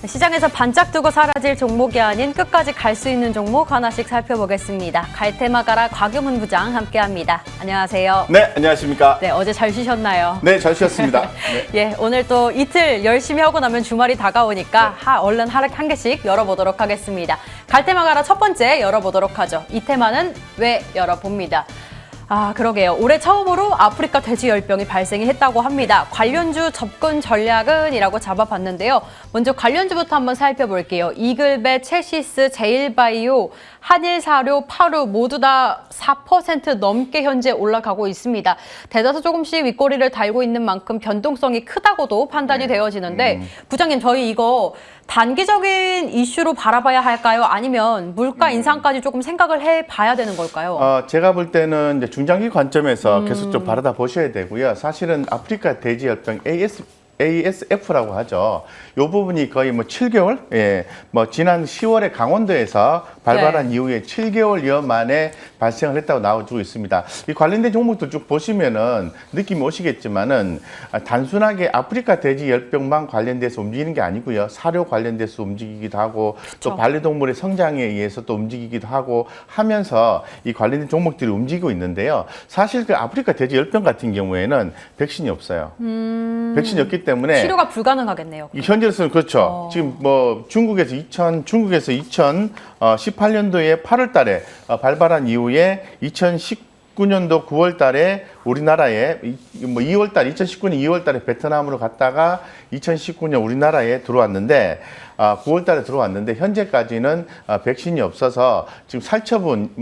시장에서 반짝 뜨고 사라질 종목이 아닌 끝까지 갈 수 있는 종목 하나씩 살펴보겠습니다. 갈테마가라 곽유문 부장 함께합니다. 안녕하세요. 네, 안녕하십니까. 네, 어제 잘 쉬셨나요? 네, 잘 쉬었습니다. 네. 예, 오늘 또 이틀 열심히 하고 나면 주말이 다가오니까 얼른 하루 한 개씩 열어보도록 하겠습니다. 갈테마가라 첫 번째 열어보도록 하죠. 이 테마는 왜 열어봅니다. 그러게요. 올해 처음으로 아프리카 돼지 열병이 발생이 했다고 합니다. 관련주 접근 전략은? 이라고 잡아봤는데요. 먼저 관련주부터 한번 살펴볼게요. 이글벳, 첼시스, 제일바이오, 한일사료, 파루 모두 다 4% 넘게 현재 올라가고 있습니다. 대다수 조금씩 윗꼬리를 달고 있는 만큼 변동성이 크다고도 판단이 되어지는데 부장님, 저희 이거 단기적인 이슈로 바라봐야 할까요? 아니면 물가 인상까지 조금 생각을 해봐야 되는 걸까요? 제가 볼 때는 이제 중장기 관점에서 계속 좀 바라다 보셔야 되고요. 사실은 아프리카 돼지 열병 ASF라고 하죠. 이 부분이 거의 뭐 7개월, 지난 10월에 강원도에서 발발한 이후에 7개월여 만에 발생을 했다고 나와주고 있습니다. 이 관련된 종목들 쭉 보시면은 느낌이 오시겠지만은 단순하게 아프리카 돼지 열병만 관련돼서 움직이는 게 아니고요. 사료 관련돼서 움직이기도 하고 또 반려동물의 성장에 의해서 또 움직이기도 하고 하면서 이 관련된 종목들이 움직이고 있는데요. 사실 그 아프리카 돼지 열병 같은 경우에는 백신이 없어요. 백신이 없기 때문에 치료가 불가능하겠네요. 현재로서는 그렇죠. 지금 뭐 중국에서 2018년도에 8월 달에 발발한 이후에 2019년도 9월 달에 우리나라에 2019년 2월 달에 베트남으로 갔다가 2019년 우리나라에 들어왔는데 9월 달에 들어왔는데 현재까지는 백신이 없어서 지금 살처분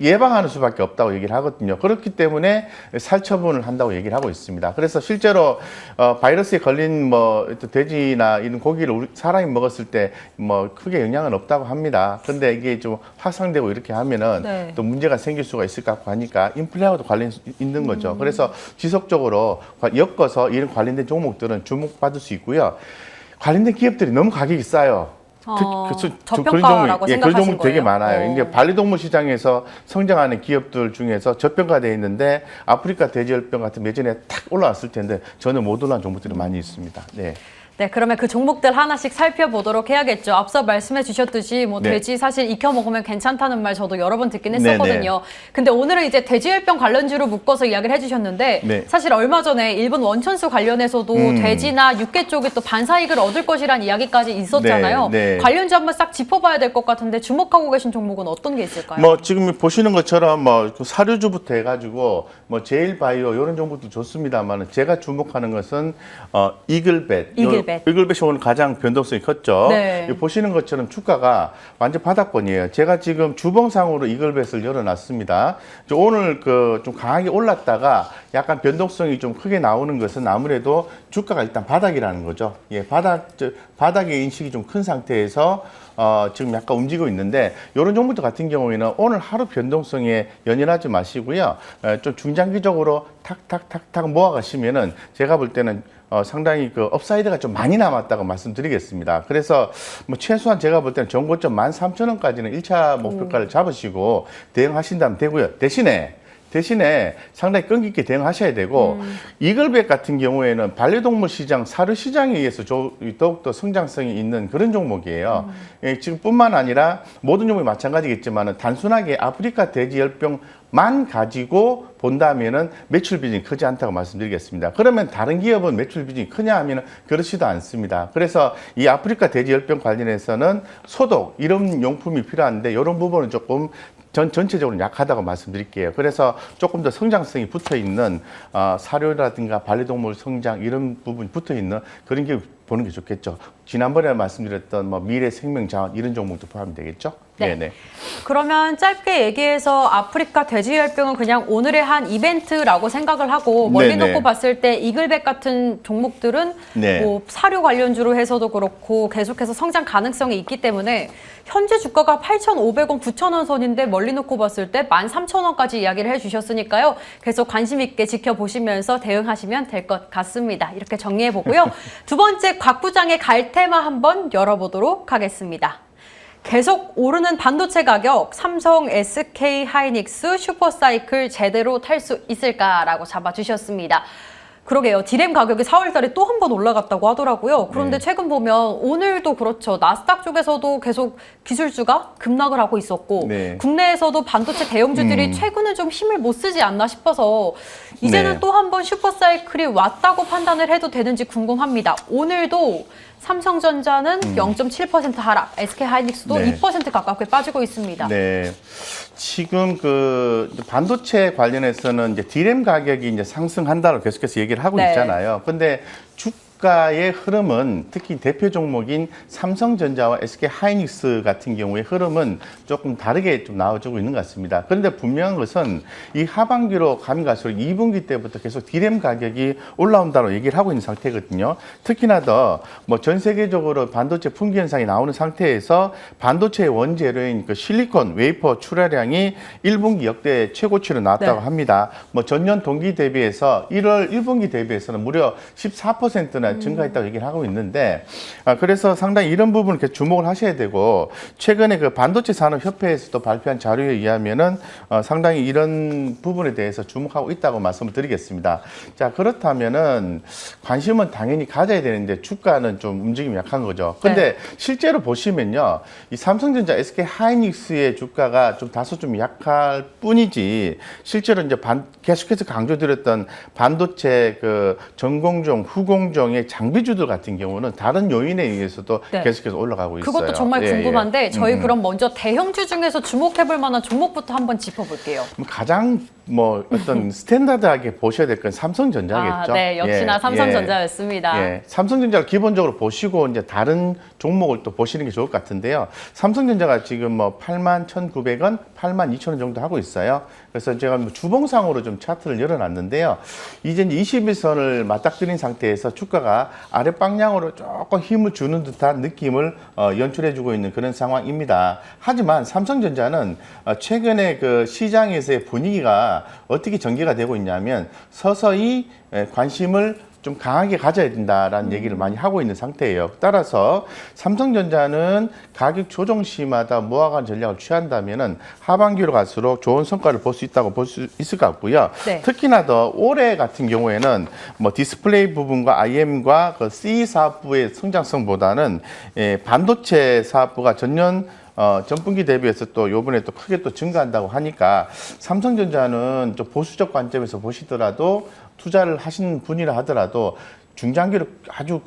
예방하는 수밖에 없다고 얘기를 하거든요. 그렇기 때문에 살처분을 한다고 얘기를 하고 있습니다. 그래서 실제로 바이러스에 걸린 돼지나 이런 고기를 사람이 먹었을 때 크게 영향은 없다고 합니다. 근데 이게 좀 확산되고 이렇게 하면은 또 문제가 생길 수가 있을 것 같고 하니까 인플레하고도 관련이 있는 거죠. 그래서 지속적으로 엮어서 이런 관련된 종목들은 주목받을 수 있고요. 관련된 기업들이 너무 가격이 싸요. 저평가라고 생각하신 그런 종목 되게 거예요? 많아요. 이제 반려동물 시장에서 성장하는 기업들 중에서 저평가되어 있는데 아프리카 돼지열병 같은 예전에 탁 올라왔을 텐데 전혀 못 올라온 종목들이 많이 있습니다. 네. 네, 그러면 그 종목들 하나씩 살펴보도록 해야겠죠. 앞서 말씀해 주셨듯이 돼지 사실 익혀 먹으면 괜찮다는 말 저도 여러 번 듣긴 했었거든요. 근데 오늘은 이제 돼지열병 관련주로 묶어서 이야기를 해주셨는데 사실 얼마 전에 일본 원천수 관련해서도 돼지나 육계 쪽에 또 반사이익을 얻을 것이란 이야기까지 있었잖아요. 관련주 한번 싹 짚어봐야 될 것 같은데 주목하고 계신 종목은 어떤 게 있을까요? 지금 보시는 것처럼 사료주부터 해가지고 제일바이오 이런 종목도 좋습니다만 제가 주목하는 것은 이글벳. 이글벳이 오늘 가장 변동성이 컸죠. 보시는 것처럼 주가가 완전 바닥권이에요. 제가 지금 주봉상으로 이글벳을 열어놨습니다. 오늘 좀 강하게 올랐다가 약간 변동성이 좀 크게 나오는 것은 아무래도 주가가 일단 바닥이라는 거죠. 바닥의 인식이 좀 큰 상태에서 지금 약간 움직이고 있는데 이런 종목들 같은 경우에는 오늘 하루 변동성에 연연하지 마시고요. 좀 중장기적으로 탁탁탁탁 모아가시면은 제가 볼 때는 상당히 업사이드가 좀 많이 남았다고 말씀드리겠습니다. 그래서 최소한 제가 볼 때는 전고점 13,000원까지는 1차 목표가를 잡으시고 대응하신다면 되고요. 대신에 상당히 끈기 있게 대응하셔야 되고 이글벳 같은 경우에는 반려동물 시장, 사료 시장에 의해서 더욱더 성장성이 있는 그런 종목이에요. 지금 뿐만 아니라 모든 종목이 마찬가지겠지만 단순하게 아프리카 돼지 열병만 가지고 본다면은 매출 비중이 크지 않다고 말씀드리겠습니다. 그러면 다른 기업은 매출 비중이 크냐 하면은 그렇지도 않습니다. 그래서 이 아프리카 돼지 열병 관련해서는 소독 이런 용품이 필요한데 이런 부분은 조금 전체적으로 약하다고 말씀드릴게요. 그래서 조금 더 성장성이 붙어있는 사료라든가 반려동물 성장 이런 부분이 붙어있는 그런 기업 보는 게 좋겠죠. 지난번에 말씀드렸던 미래 생명 자원 이런 종목도 포함이 되겠죠. 네네. 그러면 짧게 얘기해서 아프리카 돼지열병은 그냥 오늘의 한 이벤트라고 생각을 하고 멀리 놓고 봤을 때 이글벳 같은 종목들은 사료 관련주로 해서도 그렇고 계속해서 성장 가능성이 있기 때문에 현재 주가가 8,500원, 9,000원 선인데 멀리 놓고 봤을 때 13,000원까지 이야기를 해주셨으니까요. 계속 관심 있게 지켜보시면서 대응하시면 될 것 같습니다. 이렇게 정리해보고요. 두 번째 곽 부장의 갈테마 한번 열어보도록 하겠습니다. 계속 오르는 반도체 가격, 삼성, SK 하이닉스, 슈퍼사이클 제대로 탈 수 있을까라고 잡아주셨습니다. 그러게요. 디램 가격이 4월 달에 또 한 번 올라갔다고 하더라고요. 그런데 최근 보면 오늘도 그렇죠. 나스닥 쪽에서도 계속 기술주가 급락을 하고 있었고 국내에서도 반도체 대형주들이 최근은 좀 힘을 못 쓰지 않나 싶어서 이제는 또 한 번 슈퍼사이클이 왔다고 판단을 해도 되는지 궁금합니다. 오늘도 삼성전자는 0.7% 하락, SK하이닉스도 2% 가깝게 빠지고 있습니다. 네. 지금 그 반도체 관련해서는 이제 디램 가격이 이제 상승한다고 계속해서 얘기를 하고 있잖아요. 근데 주가의 흐름은 특히 대표 종목인 삼성전자와 SK하이닉스 같은 경우의 흐름은 조금 다르게 좀 나와주고 있는 것 같습니다. 그런데 분명한 것은 이 하반기로 가면 갈수록 2분기 때부터 계속 디램 가격이 올라온다고 얘기를 하고 있는 상태거든요. 특히나 더 뭐 전 세계적으로 반도체 품귀 현상이 나오는 상태에서 반도체의 원재료인 그 실리콘 웨이퍼 출하량이 1분기 역대 최고치로 나왔다고 합니다. 뭐 전년 동기 대비해서 1월 1분기 대비해서는 무려 14%나 증가했다고 얘기를 하고 있는데 그래서 상당히 이런 부분을 계속 주목을 하셔야 되고 최근에 그 반도체 산업협회에서도 발표한 자료에 의하면은 상당히 이런 부분에 대해서 주목하고 있다고 말씀을 드리겠습니다. 자, 그렇다면은 관심은 당연히 가져야 되는데 주가는 좀 움직임이 약한 거죠. 근데 실제로 보시면요. 이 삼성전자, SK하이닉스의 주가가 좀 다소 좀 약할 뿐이지 실제로 이제 계속해서 강조드렸던 반도체 그 전공정, 후공정의 장비주들 같은 경우는 다른 요인에 의해서도 계속해서 올라가고 있어요. 그것도 정말 궁금한데 저희 그럼 먼저 대형주 중에서 주목해볼 만한 종목부터 한번 짚어볼게요. 가장 뭐 어떤 스탠다드하게 보셔야 될 건 삼성전자겠죠. 네, 역시나 삼성전자였습니다. 삼성전자를 기본적으로 보시고 이제 다른 종목을 또 보시는 게 좋을 것 같은데요. 삼성전자가 지금 뭐 81,900원, 82,000원 정도 하고 있어요. 그래서 제가 뭐 주봉상으로 좀 차트를 열어놨는데요. 이제 21선을 맞닥뜨린 상태에서 주가가 아랫방향으로 조금 힘을 주는 듯한 느낌을 연출해주고 있는 그런 상황입니다. 하지만 삼성전자는 최근에 그 시장에서의 분위기가 어떻게 전개가 되고 있냐면 서서히 관심을 좀 강하게 가져야 된다라는 얘기를 많이 하고 있는 상태예요. 따라서 삼성전자는 가격 조정 시마다 모아가는 전략을 취한다면은 하반기로 갈수록 좋은 성과를 볼 수 있다고 볼 수 있을 것 같고요. 특히나 더 올해 같은 경우에는 뭐 디스플레이 부분과 IM과 그 CE 사업부의 성장성보다는 반도체 사업부가 전년 전분기 대비해서 또 요번에 또 크게 또 증가한다고 하니까 삼성전자는 좀 보수적 관점에서 보시더라도 투자를 하신 분이라 하더라도 중장기로 아주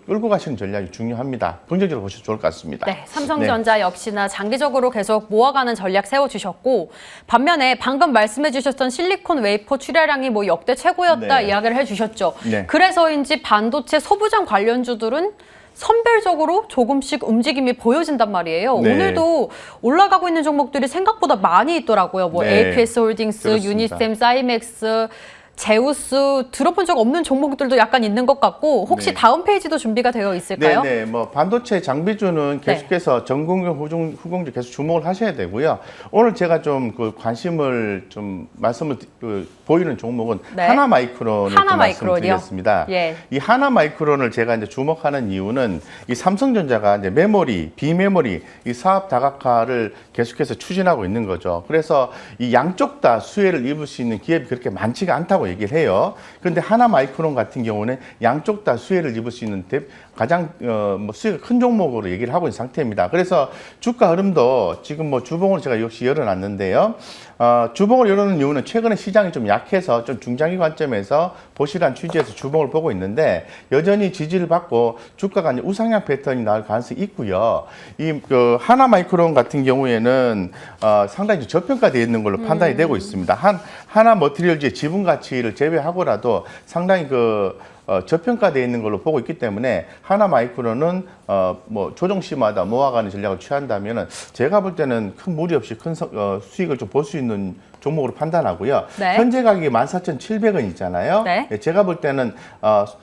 끌고 가시는 전략이 중요합니다. 긍정적으로 보셔도 좋을 것 같습니다. 네, 삼성전자 역시나 장기적으로 계속 모아가는 전략 세워주셨고 반면에 방금 말씀해 주셨던 실리콘 웨이퍼 출하량이 뭐 역대 최고였다 이야기를 해주셨죠. 그래서인지 반도체 소부장 관련주들은 선별적으로 조금씩 움직임이 보여진단 말이에요. 오늘도 올라가고 있는 종목들이 생각보다 많이 있더라고요. 뭐 APS홀딩스, 유니셈, 사이맥스, 제우스 들어본 적 없는 종목들도 약간 있는 것 같고 혹시 다음 페이지도 준비가 되어 있을까요? 네, 뭐 반도체 장비주는 계속해서 전공정, 후공정 계속 주목을 하셔야 되고요. 오늘 제가 좀 그 관심을 좀 말씀을 보이는 종목은 하나마이크론을 말씀드리겠습니다. 이 하나마이크론을 제가 이제 주목하는 이유는 이 삼성전자가 이제 메모리, 비메모리 이 사업 다각화를 계속해서 추진하고 있는 거죠. 그래서 이 양쪽 다 수혜를 입을 수 있는 기업이 그렇게 많지가 않다고 얘기를 해요. 그런데 하나마이크론 같은 경우는 양쪽 다 수혜를 입을 수 있는 가장 뭐 수혜가 큰 종목으로 얘기를 하고 있는 상태입니다. 그래서 주가 흐름도 지금 뭐 주봉을 제가 역시 열어놨는데요. 주봉을 열어놓은 이유는 최근에 시장이 좀 약해서 좀 중장기 관점에서 보시라는 취지에서 주봉을 보고 있는데 여전히 지지를 받고 주가가 이제 우상향 패턴이 나올 가능성이 있고요. 이 하나마이크론 같은 경우에는 상당히 저평가되어 있는 걸로 판단이 되고 있습니다. 하나 머티리얼즈의 지분 가치를 제외하고라도 상당히 저평가되어 있는 걸로 보고 있기 때문에 하나마이크론은 뭐 조정 시마다 모아가는 전략을 취한다면은 제가 볼 때는 큰 무리 없이 큰 수익을 좀 볼 수 있는 종목으로 판단하고요. 현재 가격이 14,700원이잖아요. 제가 볼 때는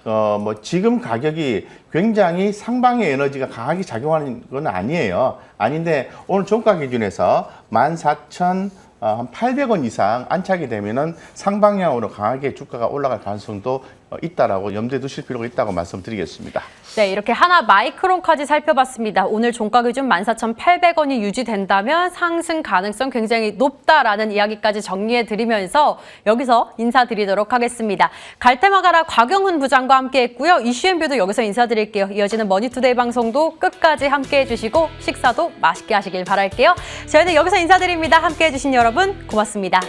뭐 지금 가격이 굉장히 상방의 에너지가 강하게 작용하는 건 아니에요. 아닌데 오늘 종가 기준에서 14,000 한 800원 이상 안착이 되면은 상방향으로 강하게 주가가 올라갈 가능성도 있다라고 염두에 두실 필요가 있다고 말씀드리겠습니다. 네, 이렇게 하나 마이크론까지 살펴봤습니다. 오늘 종가 기준 14,800원이 유지된다면 상승 가능성 굉장히 높다라는 이야기까지 정리해드리면서 여기서 인사드리도록 하겠습니다. 갈테마가라 곽영훈 부장과 함께했고요. 이슈앤뷰도 여기서 인사드릴게요. 이어지는 머니투데이 방송도 끝까지 함께해주시고 식사도 맛있게 하시길 바랄게요. 저희는 여기서 인사드립니다. 함께해주신 여러분 고맙습니다.